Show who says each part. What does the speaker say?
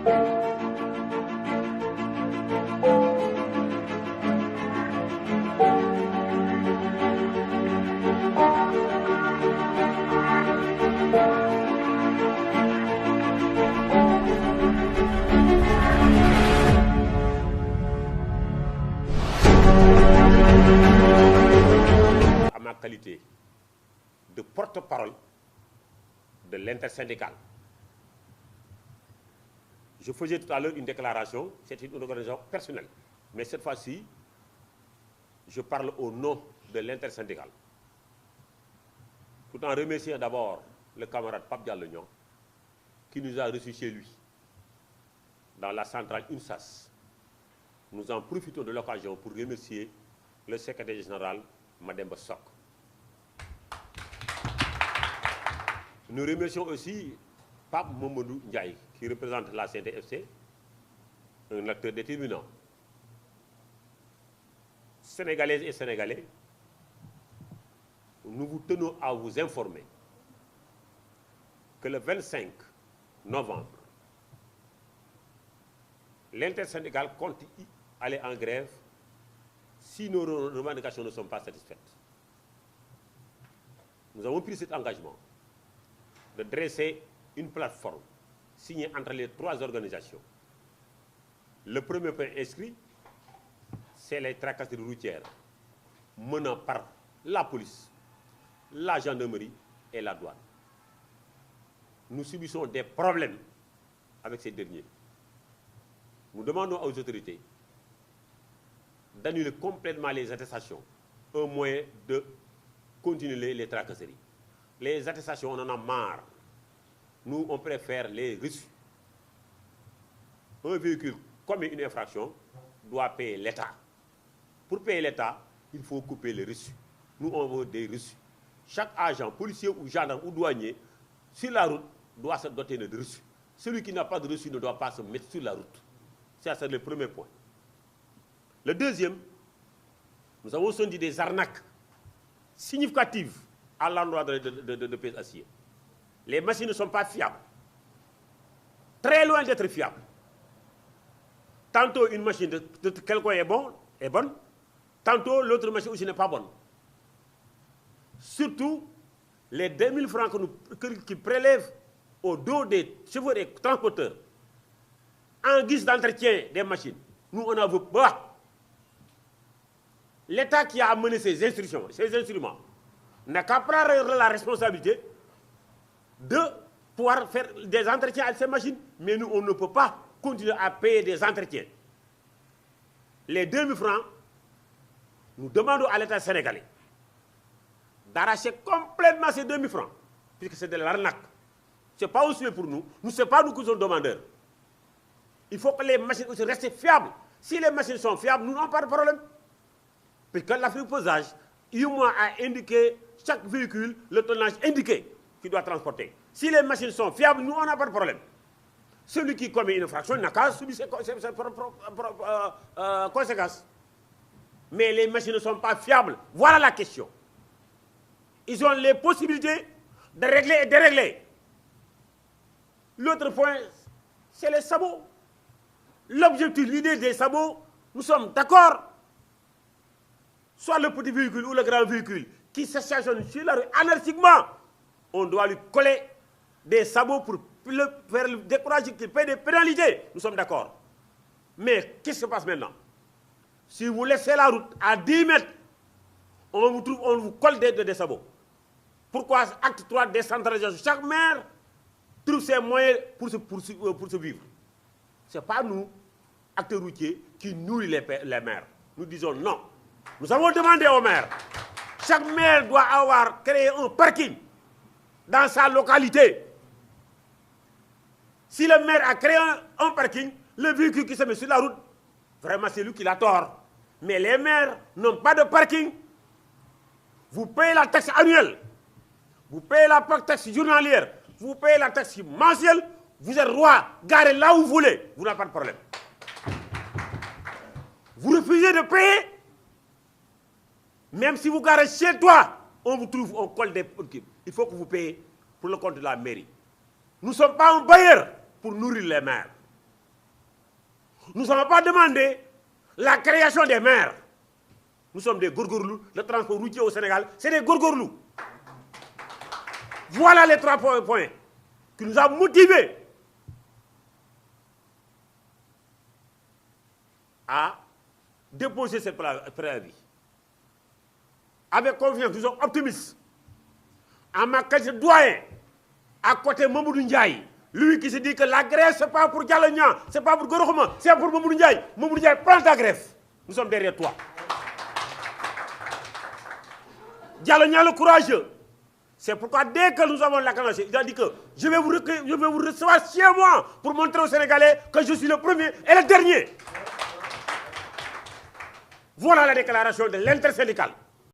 Speaker 1: À ma qualité de porte-parole de l'intersyndicale. Je faisais tout à l'heure une déclaration, c'est une organisation personnelle. Mais cette fois-ci, je parle au nom de l'intersyndicale. Tout en remerciant d'abord le camarade Pape Diallo qui nous a reçus chez lui, dans la centrale UNSAS. Nous en profitons de l'occasion pour remercier le secrétaire général, Mademba Sok. Nous remercions aussi Pape Mamadou Ndiaye, qui représente la CNTFC, un acteur déterminant. Sénégalaises et Sénégalais, nous vous tenons à vous informer que le 25 novembre, l'intersyndicale compte aller en grève si nos revendications ne sont pas satisfaites. Nous avons pris cet engagement de dresser une plateforme signée entre les trois organisations. Le premier point inscrit, c'est les tracasseries routières menant par la police, la gendarmerie et la douane. Nous subissons des problèmes avec ces derniers. Nous demandons aux autorités d'annuler complètement les attestations, un moyen de continuer les tracasseries. Les attestations, on en a marre. Nous, on préfère les reçus. Un véhicule commet une infraction doit payer l'État. Pour payer l'État, il faut couper les reçus. Nous, on veut des reçus. Chaque agent, policier ou gendarme ou douanier, sur la route, doit se doter de reçus. Celui qui n'a pas de reçu ne doit pas se mettre sur la route. Ça, c'est le premier point. Le deuxième, nous avons senti des arnaques significatives à l'endroit de pèse acier. Les machines ne sont pas fiables. Très loin d'être fiables. Tantôt une machine de quelqu'un est bonne, tantôt l'autre machine aussi n'est pas bonne. Surtout, les 2000 francs qu'ils prélèvent au dos des chauffeurs et transporteurs en guise d'entretien des machines. Nous, on en veut pas. L'État qui a amené ces instruments, n'a qu'à prendre la responsabilité de pouvoir faire des entretiens avec ces machines. Mais nous, on ne peut pas continuer à payer des entretiens. Les 2000 francs, nous demandons à l'État sénégalais d'arracher complètement ces 2000 francs, puisque c'est de l'arnaque. Ce n'est pas aussi pour nous. Nous, ce n'est pas nous qui sommes demandeurs. Il faut que les machines aussi restent fiables. Si les machines sont fiables, nous n'avons pas de problème. Puisque l'affichage, UMOA a indiqué chaque véhicule, le tonnage indiqué qu'il doit transporter. Si les machines sont fiables, nous, on n'a pas de problème. Celui qui commet une infraction n'a qu'à subir ses conséquences. Mais les machines ne sont pas fiables. Voilà la question. Ils ont les possibilités de régler et dérégler. L'autre point, c'est les sabots. L'objectif, l'idée des sabots, nous sommes d'accord. Soit le petit véhicule ou le grand véhicule qui se stationne sur la rue anarchiquement, on doit lui coller des sabots pour le faire décourager qu'il paye des pénalités. Nous sommes d'accord. Mais qu'est-ce qui se passe maintenant? Si vous laissez la route à 10 mètres, on vous colle des sabots. Pourquoi acte 3 décentralisation? Chaque maire trouve ses moyens pour se vivre. Ce n'est pas nous, acteurs routiers, qui nourrissent les maires. Nous disons non. Nous avons demandé aux maires. Chaque maire doit avoir créé un parking dans sa localité. Si le maire a créé un parking, le véhicule qui se met sur la route, vraiment c'est lui qui l'a tort. Mais les maires n'ont pas de parking. Vous payez la taxe annuelle, vous payez la taxe journalière, vous payez la taxe mensuelle, vous êtes roi, garez là où vous voulez, vous n'avez pas de problème. Vous refusez de payer, même si vous garez chez toi, on vous trouve, on colle des... Il faut que vous payiez pour le compte de la mairie. Nous ne sommes pas un bailleur pour nourrir les maires. Nous n'avons pas demandé la création des maires. Nous sommes des gorgorlous. Le transport routier au Sénégal, c'est des gorgorlous. Voilà les 3 points qui nous ont motivés à déposer ce préavis. Avec confiance, nous sommes optimistes. En ma qualité de doyen, à côté de Mamoudou Ndiaye, lui qui se dit que la grève, ce n'est pas pour Dialognan, ce n'est pas pour Gorokhma, c'est pour Mamoudou Ndiaye. Mamoudou Ndiaye, prends ta grève. Nous sommes derrière toi. Dialognan le courageux. C'est pourquoi dès que nous avons la candidature, il a dit que je vais vous recevoir chez moi pour montrer aux Sénégalais que je suis le premier et le dernier. Voilà la déclaration de l'intersyndical.